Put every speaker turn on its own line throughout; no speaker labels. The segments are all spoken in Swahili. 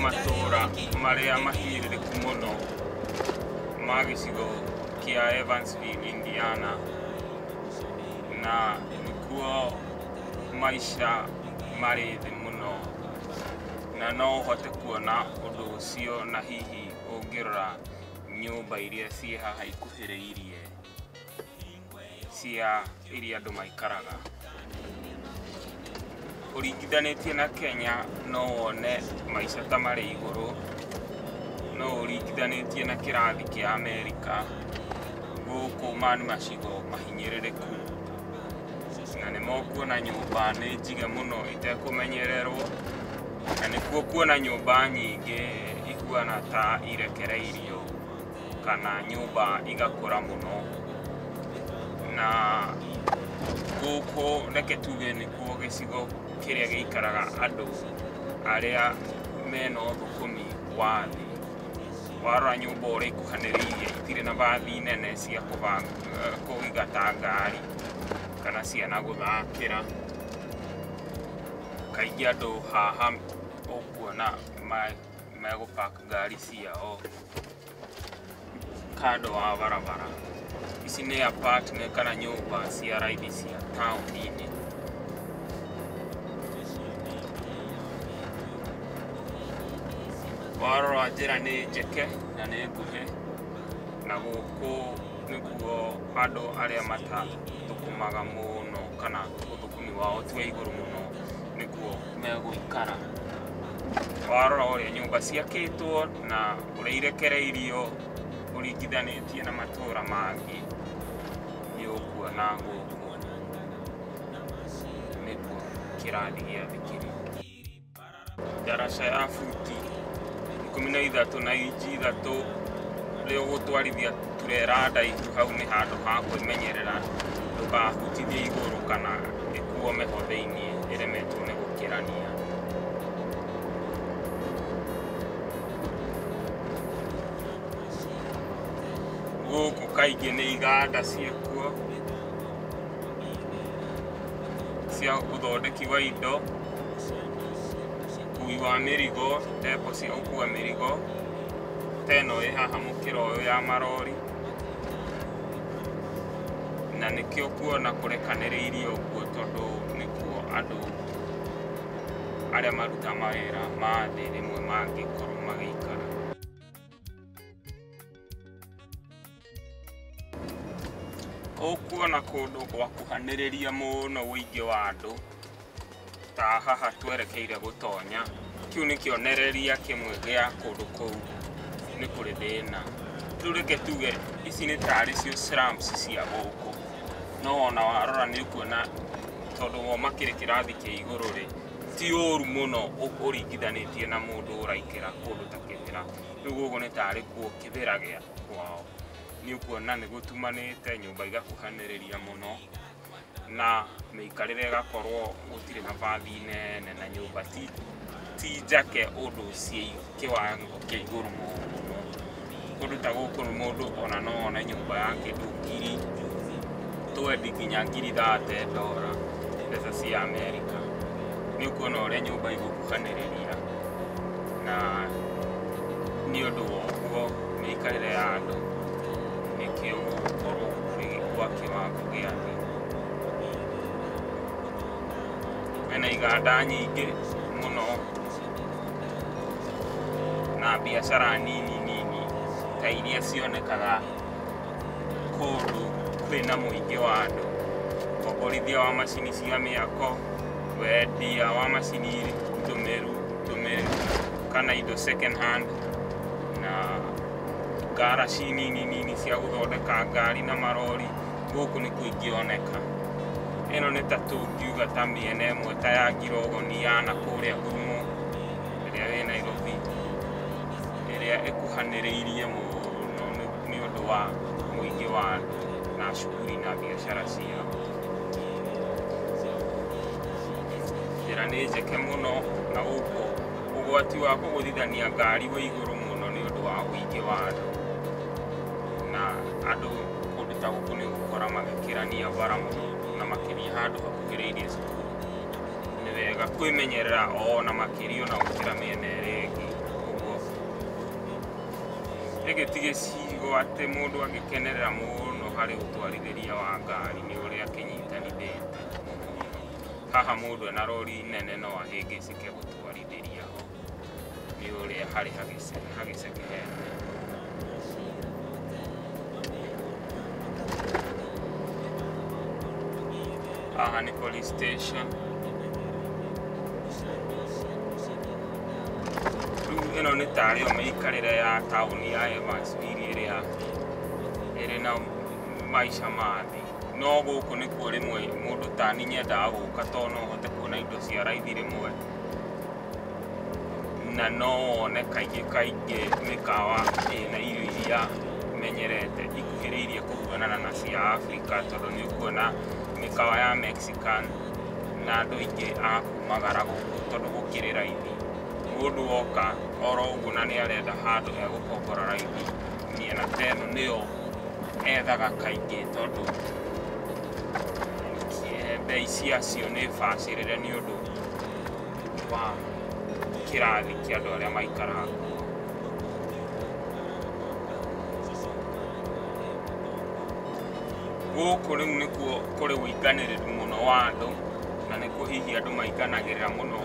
Matora maria mahiririku muno ma gicigo kia Evansville, Indiana, na nikuo maisha mari thi muno na no hote kuona undu ucio na hihi ungirora nyumba iria cie haha ikuhiriirie cia iria andu maikaraga uringithanitie na Kenya no wone maisha ta mari iguru no uringithanitie na kirathi kia Amerika guku mani macigo mahinyiririku na nimo kuona nyumba ni njige muno itekumenyererwo na nikuo kuona nyumba nyingi ikuana ta irekereirio kana nyumba igakura muno na guku reke tuge nikuo gicigo kiria giikaraga andu aria mena uthukumi wa thi warora nyumba uria ikuhaniriirie itire na bathi nene cia kuigata ngari kana ciana guthakira kaingi andu haha ukuona megupark ngari ciao kando wa barabara. Ici ni apartment kana nyumba cia raithi cia taũni-inĩ. Warora njĩra nĩ njeke na nĩ nguhĩ na gũkũ nĩguo andũ arĩa matathukumaga mũno kana ũthukumi wao ti wa igũrũ mũno nĩguo megũikara. Warora ũrĩa nyũmba ciakĩtwo na ũrĩa irekereirio uringithanitie na matũra mangĩ nĩ ũkuona gũkũ nĩguo kĩrathi gĩa thĩ kĩrĩ. Daraca ya futi 13 na inji 3 rĩa ũgũtwarithia turera ndaihu hau nĩ handũ ha kwĩmenyerera ndũkahutithie igũrũ kana ĩkuome ho thĩinĩ ĩremetwo nĩ gũkĩrania. Gũkũ kaingĩ nĩ iganda ciĩkuo cia ũthondeki wa indo, ũkui wa mĩrigo, depo cia gũkua mĩrigo ta ĩno ĩ haha mũkĩra ũyũ ya marori na nĩkĩo kuona kũrekanĩrĩirie ũguo tondũ nĩkuo andũ arĩa maruta mawĩra ma thĩ rĩmwe mangĩkorwo magĩikara. Ũkuona kũndũ gwa kuhanĩrĩria mũno ũingĩ wa andũ ta haha twerekeire gũtonya, kĩu nĩ kĩonereria kĩmwe gĩa kũndũ kũu nĩ kũrĩ thĩna. Rĩu reke tuge ici nĩ tarĩ cio slums cia gũkũ, no ona warora nĩ ũkuona tondũ wo makĩrĩ kĩrathi kĩa igũrũ rĩ ti ũru mũno ũringithanĩtie na mũndũ ũraikĩra kũndũ ta Kĩbĩra. Rĩu gũkũ nĩ tarĩ kuo Kĩbĩra gĩa kwao. Nĩ ũkuona nĩ gũtumanĩte, nyũmba igakuhanĩrĩria mũno na mĩikarĩre ĩgakorwo gũtirĩ na bathi nene na nyũmba ti njake ũndũ ciĩ kĩwango kĩa igũrũ mũno. Kũndũ ta gũkũ mũndũ ona no one nyũmba ya kĩndũ ngiri 20 nginya ngiri $30 mbeca cia Amerika. Nĩ ũkuona ũrĩa nyũmba igũkuhanĩrĩria na nĩ ũndũ wa ũguo mĩikarĩre ya andũ nĩkĩo gũkorwo gwa kĩwango gĩa thĩ. Kwĩna iganda nyingĩ mũno na biacara nini ta iria cionekaga kũndũ kwĩna mũingĩ wa andũ, ũkomborithia wa macini cia mĩako, wendia wa macini ndũmĩru kana indo second hand na garaci nini cia gũthondeka ngari na marori. Gũkũ nĩ kũingĩoneka. Ĩno nĩ ta tũngiuga ta mĩena ĩmwe ta ya Ngirogoni ya nakũrĩa Ngumo ĩrĩa wĩ Nairobi ĩrĩa ĩkuhanĩrĩirie mũno nĩ ũndũ wa mũingĩ wa andũ na shughuli na biashara ciao. Njĩra nĩ njeke mũno na gũkũ ũgwati wa kũgũthithania ngari wĩ igũrũ mũno nĩ ũndũ wa ũingĩ wa andũ, na andũ kũndũ ta gũkũ nĩ ũgũkora magĩkĩrania bara mũno na makĩria handũ hakuhĩrĩirie cukuru. Nĩ wega kwĩmenyerera ona makĩria ona gũkĩra mĩena ĩrĩa ĩngĩ. Ũguo gĩkĩ ti gĩcigo atĩ mũndũ angĩkenerera mũno harĩ ũtwarithĩria wa ngari nĩ ũrĩa kĩnyitanithĩte. Haha mũndũ ena rori nene no ahĩngĩcĩke gũtwarithĩria ho, nĩ ũrĩa harĩ hagĩcekehete. Haha nĩ police station. Rĩu ĩno nĩ tarĩ o mĩikarĩre ya taũni ya Evansville ĩrĩa ĩrĩ na maica ma thĩ. No gũkũ nĩkuo rĩmwe mũndũ ta niĩ nyendaga gũka tondũ no ũhote kuona indo cia raithi rĩmwe, na no wone kaingĩ mĩkawa ĩna irio iria menyerete ikuhĩrĩirie kũhuana na cia Africa, tondũ nĩ ũkuona mĩkawa ya Mexican na andũ aingĩ a kumagara gũkũ tondũ gũkĩrĩ raithi. Mũndũ woka oro ũguo na nĩ arenda handũ he gũkombora raithi, mĩena ta ĩno nĩyo ethaga kaingĩ tondũ bei ciacio nĩ bacĩrĩre nĩ ũndũ wa kĩrathi kĩa andũ arĩa maikaraga kuo. Gũkũ rĩu nĩkuo kũrĩ ũinganĩrĩru mũno wa andũ, na nĩkuo hihi andũ mainganagĩrĩra mũno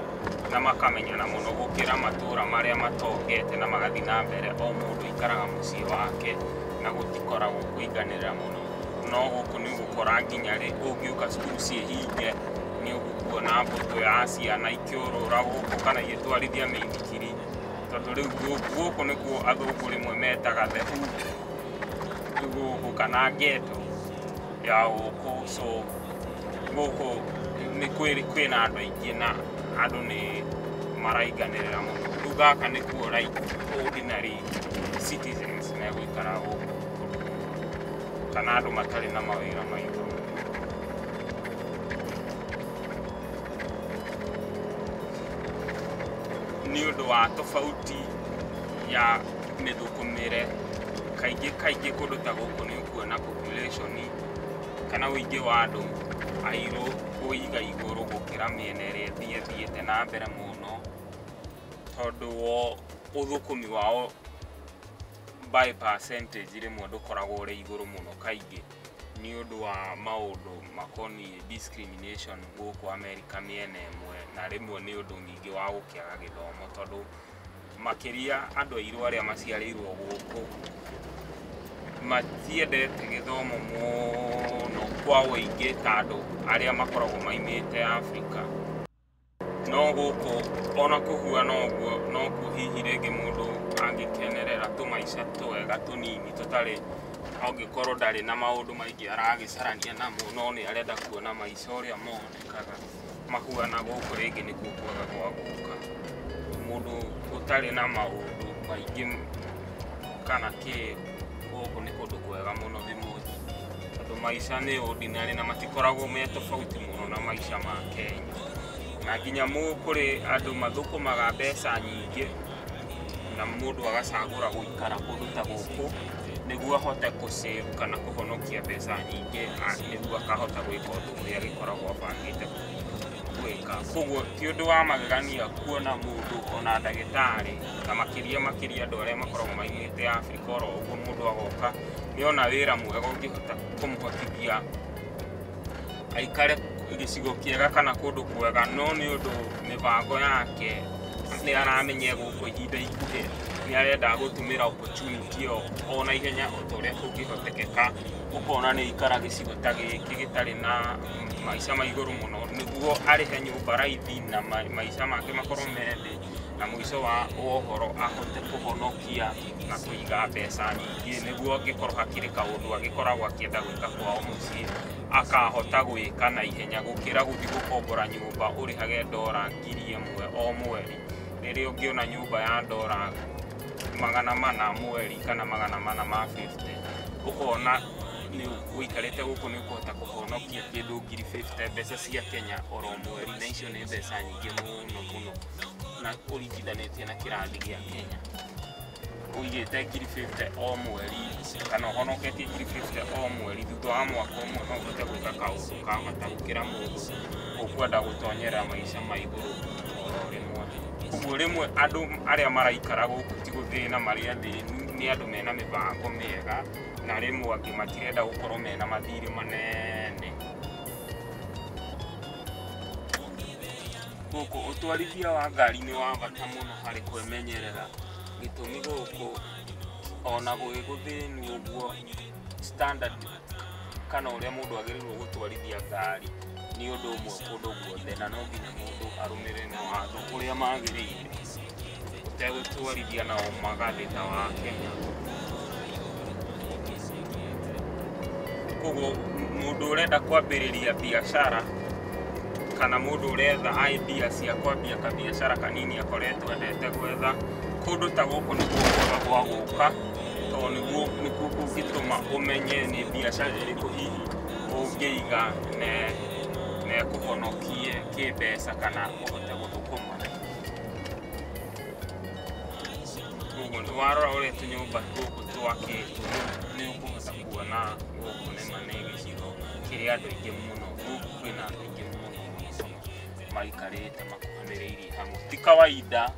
na makamenyana mũno gũkĩra matũũra marĩa matongete na magathiĩ na mbere o mũndũ aikaraga mũciĩ wake na gũtikoragwo kũinganĩrĩra mũno. No gũkũ nĩ ũgũkora nginya rĩ ũngĩũka cukuru ciĩhinge nĩ ũgũkuona mbũtũ ya ciana ikĩũrũra gũkũ kana igĩtwarithia mĩithikiri, tondũ rĩu gũkũ nĩkuo athũngũ rĩmwe metaga the hood gũkũ kana ghetto ya gũkũ. So gũkũ nĩ kwĩna andũ aingĩ na andũ nĩ marainganĩrĩra mũno. Rĩu gaka nĩkuo like ordinary citizens megũikara gũkũ kana andũ matarĩ na mawĩra maingĩ. Nĩ ũndũ wa tofauti ya mĩthũkũmĩre, kaingĩ kũndũ ta gũkũ nĩ ũkuona population kana ũingĩ wa andũ airũ ũiga igũrũ gũkĩra mĩena ĩrĩa ĩthiĩte na mbere mũno, tondũ wo ũthũkũmi wao by percentage rĩmwe ndũkoragwo ũrĩ igũrũ mũno kaingĩ nĩ ũndũ wa maũndũ makoniĩ discrimination gũkũ America mĩena ĩmwe, na rĩmwe nĩ ũndũ ningĩ wa gũkĩaga gĩthomo, tondũ makĩria andũ airũ arĩa maciarĩirwo gũkũ matiendete gĩthomo mũno kwa ũingĩ ta andũ arĩa makoragwo maimĩte Africa. No gũkũ ona kũhuana ũguo nokuo hihi rĩngĩ mũndũ angĩkenerera tũmaica twega tũnini tũtarĩ, angĩkorwo ndarĩ na maũndũ maingĩ aragĩcarania namo, no nĩ arenda kuona maica ũrĩa monekaga mahuana gũkũ. Rĩngĩ nĩkuo kwaga gwa gũka, mũndũ ũtarĩ na maũndũ maingĩ kana kĩ, gũkũ nĩ kũndũ kwega mũno thimũthi, tondũ maica nĩ ordinary na matikoragwo me tofauti mũno na maica ma Kenya. Na nginya kũrĩ andũ mathũkũmaga mbeca nyingĩ na mũndũ agacagũra gũikara kũndũ ta gũkũ nĩguo ahote gũsave kana kũhonokia mbeca nyingĩ, nĩguo akahota gwĩka ũndũ ũrĩa agĩkoragwo abangĩte gwĩka. Koguo ti ũndũ wa magegania kuona mũndũ ona ndagĩtarĩ, na makĩria andũ arĩa makoragwo maimĩte Africa, oro ũguo mũndũ agoka nĩona wĩra mwega ũngĩhota kũmũhotithia aikare gĩcigo kĩega kana kũndũ kwega, no nĩ ũndũ mĩbango yake nĩ aramenya gũkũ ihinda ikuhĩ nĩ arenda gũtũmĩra opportunity ĩyo ona ihenya o ta ũrĩa kũngĩhotekeka, ũkona nĩ ikara gĩcigo ta gĩkĩ gĩtarĩ na maica ma igũrũ mũno, nĩguo arĩhe nyũmba raithi na maica make makorwo me thĩ, na mũico wa ũhoro ahote kũhonokia na kũiga mbeca nyingĩ, nĩguo angĩkorwo hakĩrĩ kaũndũ agĩkoragwo akĩenda gwĩka kwao mũciĩ akahota gwĩka na ihenya, gũkĩra gũthiĩ gũkombora nyũmba ũrĩhage $1,000 o mweri, rĩrĩa ũngĩona nyũmba ya $400 mweri kana $450, ũkona nĩ ũikarĩte gũkũ nĩ ũkũhota kũhonokia kĩndũ ngiri 50 mbeca cia Kenya oro mweri, na icio nĩ mbeca nyingĩ mũno mũno na ũringithanĩtie na kĩrathi gĩa Kenya. Ũigĩte ngiri 50 o mweri kana ũhonoketie ngiri 50 o mweri, thutha wa mwaka ũmwe no ũhote gwĩka kaũndũ ka bata gũkĩra mũndũ ũkwenda gũtonyera maica ma igũrũ oro rĩmwe. Ũguo rĩmwe andũ arĩa maraikara gũkũ ti gũthĩna marĩa athĩnu, nĩ andũ mena mĩbango mĩega, na rĩmwe angĩ matirenda gũkorwo mena mathirĩ manene. Gũkũ ũtwarithia wa ngari nĩ wa bata mũno harĩ kwĩmenyerera, gĩtũmi gũkũ ona gwĩ gũthĩnu ũguo standard kana ũrĩa mũndũ agĩrĩirwo gũtwarithia ngari nĩ ũndũ ũmwe kũndũ guothe, na no nginya mũndũ arũmĩrĩre mawatho ũrĩa magĩrĩire ũtegũtwarithia na magathĩ ta wa Kenya. Koguo mũndũ ũrenda kwambĩrĩria biacara kana mũndũ ũretha idea cia kwambia kabiacara kanini akoretwo endete gwetha kũndũ ta gũkũ nĩkuo kwega gwa gũka, tondũ nĩkuo kũngĩtũma ũmenye nĩ biacara ĩrĩkũ hihi ũngĩiga na ĩkũhonokie kĩmbeca kana ũhote gũthũkũma. Koguo nĩ warora ũrĩa tũnyũmba tũkũ twakĩtwo nĩ ũkũhota kuona gũkũ nĩma nĩ gĩcigo kĩrĩa andũ aingĩ mũno, gũkũ kwĩna andũ aingĩ mũno maikarĩte makuhanĩrĩirie hamwe. Ti kawaida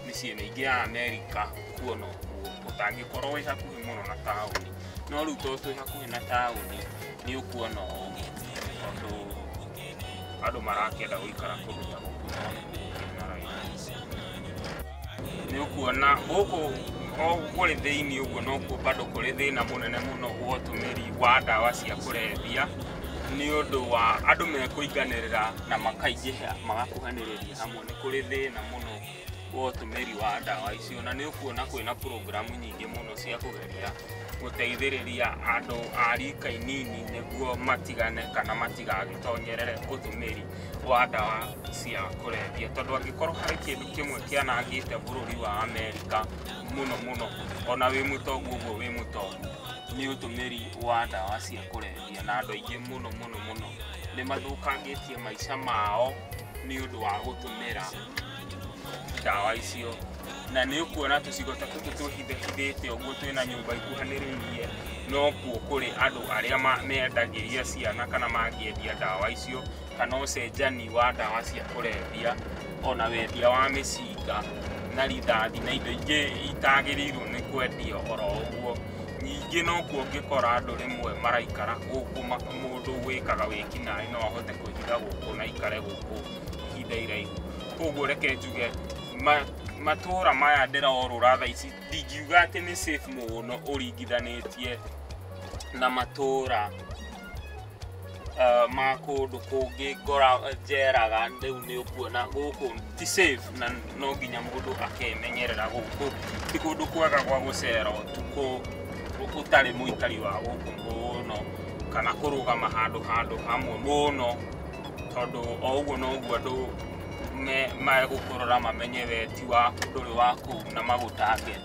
mĩciĩ mĩingĩ ya Amerika kuona ũguo, ũtangĩkorwo wĩ hakuhĩ mũno na taũni, no rĩu tondũ twĩ hakuhĩ na taũni nĩ ũkuona ũũ, tondũ andũ marakĩenda gũikara kũndũ ta gũkũ na raithi. Nĩ ũkuona gũkũ kũrĩ thĩinĩ ũguo nokuo bado kũrĩ thĩna mũnene mũno wa ũtũmĩri wa ndawa cia kũrebia, nĩ ũndũ wa andũ mekũinganĩrĩra na makaingĩha magakuhanĩrĩria hamwe. Nĩ kũrĩ thĩna mũno wa ũtũmĩri wa ndawa icio, na nĩ ũkuona kwĩna programu nyingĩ mũno cia kũgeria gũteithĩrĩria andũ a rika inini nĩguo matigane kana matigagĩtonyerere ũtũmĩri wa ndawa cia kũrebia, tondũ angĩkorwo harĩ kĩndũ kĩmwe kĩanangĩte bũrũri wa Amerika mũno mũno, ona wĩ mũtongu ũguo wĩ mũtongu, nĩ ũtũmĩri wa ndawa cia kũrebia, na andũ aingĩ mũno mũno mũno nĩ mathũkangĩtie maica mao nĩ ũndũ wa gũtũmĩra ndawa icio. Na nĩ ũkuona tũcigo ta tũtũ twĩhithĩte ũguo twĩna nyũmba ikuhanĩrĩirie, no kuo kũrĩ andũ arĩa mendagĩria ciana kana mangĩendia ndawa icio, kana ũcenjani wa ndawa cia kũrebia, ona wendia wa mĩcinga na rithathi na indo ingĩ itagĩrĩirwo nĩ kwendio oro ũguo. Ningĩ no kuo ũngĩkora andũ rĩmwe maraikara gũkũ, mũndũ wĩkaga wĩkinaĩ no ahote kũhitha gũkũ na aikare gũkũ ihinda iraihu. Koguo reke njuge matũũra maya ndĩrorũra thaa ici ndingiuga atĩ nĩ safe mũno ũringithanĩtie na matũũra ma kũndũ kũngĩ njeraga. Rĩu nĩ ũkuona gũkũ ti safe, na no nginya mũndũ akemenyerera. Gũkũ ti kũndũ kwega gwa gũcera ũtukũ ũtarĩ mũikari wa gũkũ mũno, kana kũrũgama handũ hamwe mũno, tondũ o ũguo noguo andũ megũkũrora mamenye weti waku ndũrĩ wa kũu na magũtarget.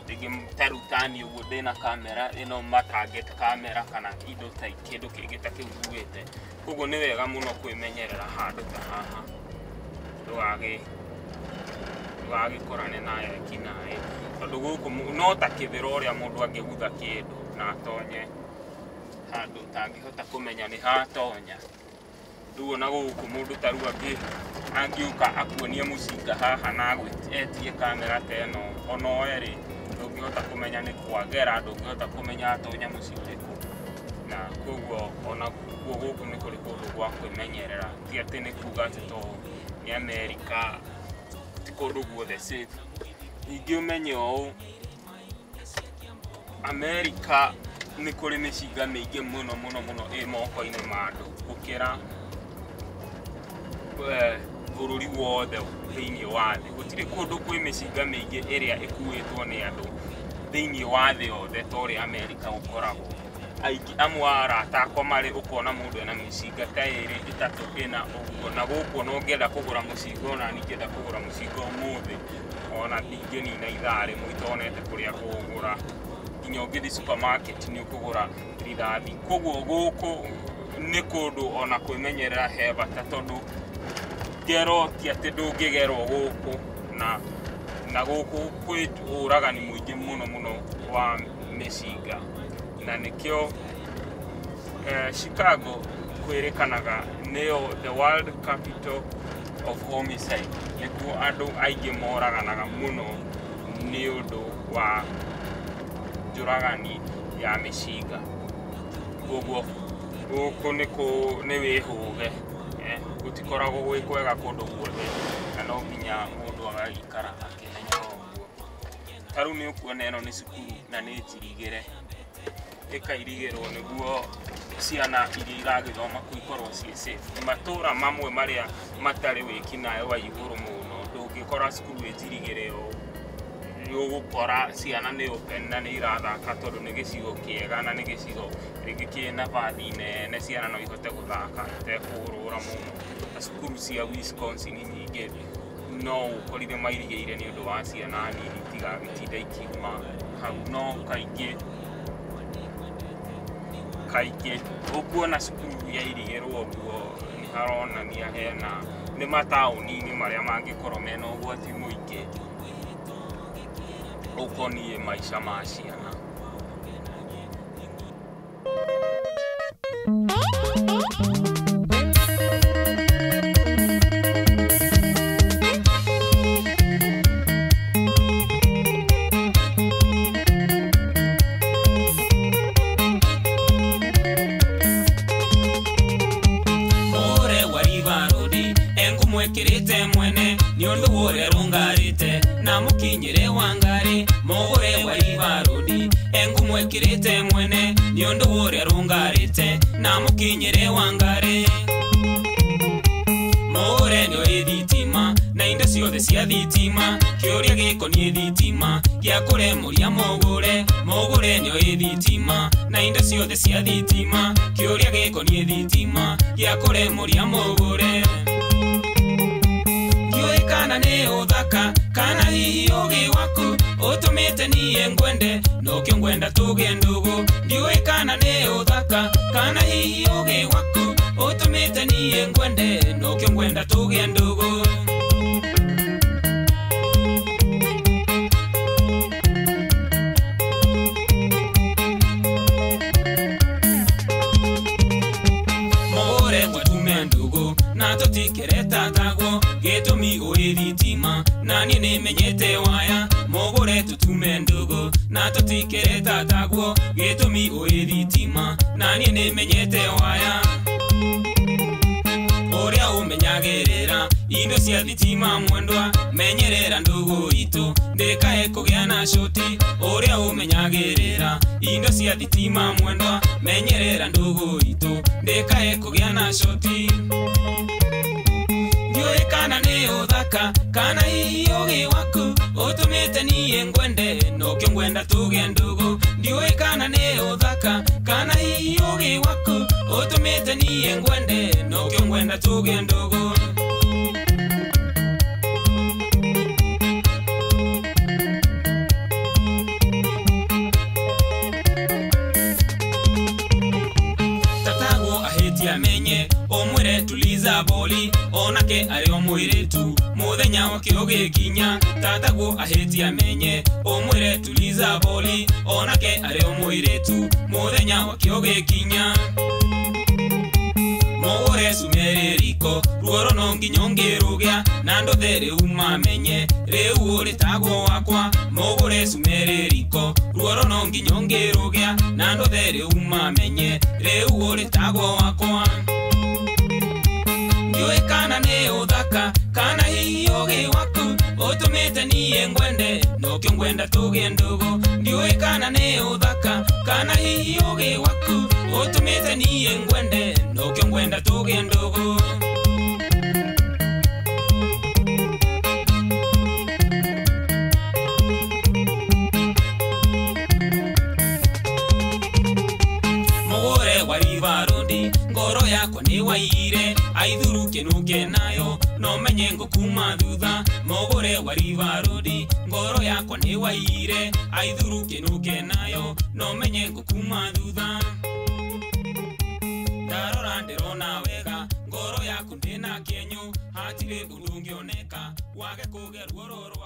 Rĩngĩ ta rĩu tani ũguo ndĩna kamera ĩno matarget kamera kana indo ta kĩndũ kĩngĩ ta kĩu nguĩte. Koguo nĩ wega mũno kwĩmenyerera handũ ta haha, ndũgagĩkorane na ekinaĩ, tondũ gũkũ no ta kĩthĩra ũrĩa mũndũ angĩgutha kĩndũ na atonye handũ tangĩhota kũmenya nĩ hatonya. Rĩu ona gũkũ mũndũ ta rĩu angĩũka akuonie mũcinga haha na agwĩtie kamera ta ĩno, ona oĩ ndũngĩhota kũmenya nĩ kwagera, ndũngĩhota kũmenya atonya mũciĩ ũrĩkũ. Na koguo ona kuo gũkũ nĩ kũrĩ kũndũ gwa kwĩmenyerera, ti atĩ nĩ kuuga atĩ to nĩ Amerika ti kũndũ guothe safe. Ningĩ ũmenye ũũ, Amerika nĩ kũrĩ mĩcinga mĩingĩ mũno mũno mũno ĩ moko-inĩ ma andũ gũkĩra bũrũri wothe thĩinĩ wa thĩ. Gũtirĩ kũndũ kwĩ mĩcinga mĩingĩ ĩrĩa ĩkuĩtwo nĩ andũ thĩinĩ wa thĩ yothe ta ũrĩa Amerika gũkoragwo. Aingĩ amwe a arata akwa marĩ ũkona mũndũ ena mĩcinga ta ĩrĩ ĩtatũ ĩna ũguo, na gũkũ no ngĩenda kũgũra mũcinga, ona niĩ ngĩenda kũgũra mũcinga ũmũthĩ, ona ndingĩnina ithaa rĩmwe itonete kũrĩa kũgũra nginya ũngĩthi supermarket nĩ ũkũgũra rithathi. Koguo gũkũ nĩ kũndũ ona kwĩmenyerera he bata, tondũ ngero ti atĩ ndũngĩgerwo gũkũ, na gũkũ kwĩ ũragani mũingĩ mũno wa mĩcinga, na nĩkĩo Chicago kwĩrĩkanaga nĩyo the world capital of homicide, nĩkuo andũ aingĩ moraganaga mũno nĩ ũndũ wa njũragani ya mĩcinga. Koguo gũkũ nĩ wĩhũge, gũtikoragwo gwĩ kwega kũndũ guothe, na no nginya mũndũ agaikara akĩmenyaga ũguo. Ta rĩu nĩ ũkuona ĩno nĩ cukuru na nĩ njirigĩre, ĩkairigĩrwo nĩguo ciana iria iragĩthoma kũu ikorwo ciĩ safe. Matũra mamwe marĩa matarĩ wĩkinaĩ wa igũrũ mũno, ndũngĩkora cukuru ĩnjirigĩre ũũ. Nĩũgũkora ciana nĩ open na nĩ irathaka, tondũ nĩ gĩcigo kĩega na nĩ gĩcigo rĩngĩ kĩna bathi nene, ciana no ihote gũthaka itekũrũra mũno. Ta cukuru cia Wisconsin nyingĩ no ũkorire mairigĩire nĩ ũndũ wa ciana nini itigagĩtinda ikiuma hau, no kaingĩ ũkuona cukuru yairigĩrwo ũguo nĩ haronania nĩ mataũni-inĩ marĩa mangĩkorwo mena ũgwati mũingĩ ũkoniĩ maica ma ciana. Mwekirite mwene ni undu wore rungarite na mukinyire wangari mogore wa ivarudi. Engu mwekirite mwene ni undu wore rungarite na mukinyire wangari mogore nio ithitima na indo ciothe cia thitima. Kiuria gikonie thitima gia kuremuria mogore nio ithitima na indo ciothe cia thitima. Kiuria gikonie thitima gia kuremuria mogore. Kana ne uthaka kana hihi ugi waku utumite niye ngwende nokyo ngwenda tuge ndugu. Ndiwe kana ne uthaka kana hihi ugi waku utumite niye ngwende nokyo ngwenda tuge ndugu. Mogore gwatume ndugu na tutikereta tago gitumi uri thitima na ni nimenyete waya. Mogore tutume ndugu na tutikereta tago gitumi uri thitima na ni nimenyete waya. Uria umenyagirira indo cia thitima mwendwa, menyerera ndugu itu ndikae kugĩa na shoti. Uria umenyagirira indo cia thitima mwendwa, menyerera ndugu itu ndikae kugĩa na shoti. Ndiwe kana ni uthaka kana hihi ugi waku utumite niye ngwende nokyo ngwenda tuge ndugu. Ndiwe kana ni uthaka kana hihi ugi waku utumite niye ngwende nokyo ngwenda tuge ndugu. Tataguo ahetia menye omwire tuliza boli onake ari omwiretu muthenya wakio gikinya. Tataguo ahetia menye omwire tuliza boli onake ari omwiretu muthenya wakio gikinya. Mogore sumereriko ruoro no nginya ngĩrũgĩa na ndothere umamenye rĩu ũrĩ taguo wakwa. Mogore sumereriko ruoro no nginya ngĩrũgĩa na ndothere umamenye rĩu ũrĩ taguo wakwa. Ndiwe kana ni uthaka kana hihi ugi waku utumite niye ngwende nokyo ngwenda tuge ndugu. Ndiwe kana ni uthaka kana hihi ugi waku utumite niye ngwende nokyo ngwenda tuge ndugu. Mogore wari varundi ngoro yakwa ni waire aithuru kinuke nayo no menye ngukuma thutha mogore wa River Road ngoro yakwa ni waire aithuru kinuke nayo no menye ngukuma thutha ndarora ndirona wega ngoro yaku ndina kenyu hatire undungioneka wage kugerwo roro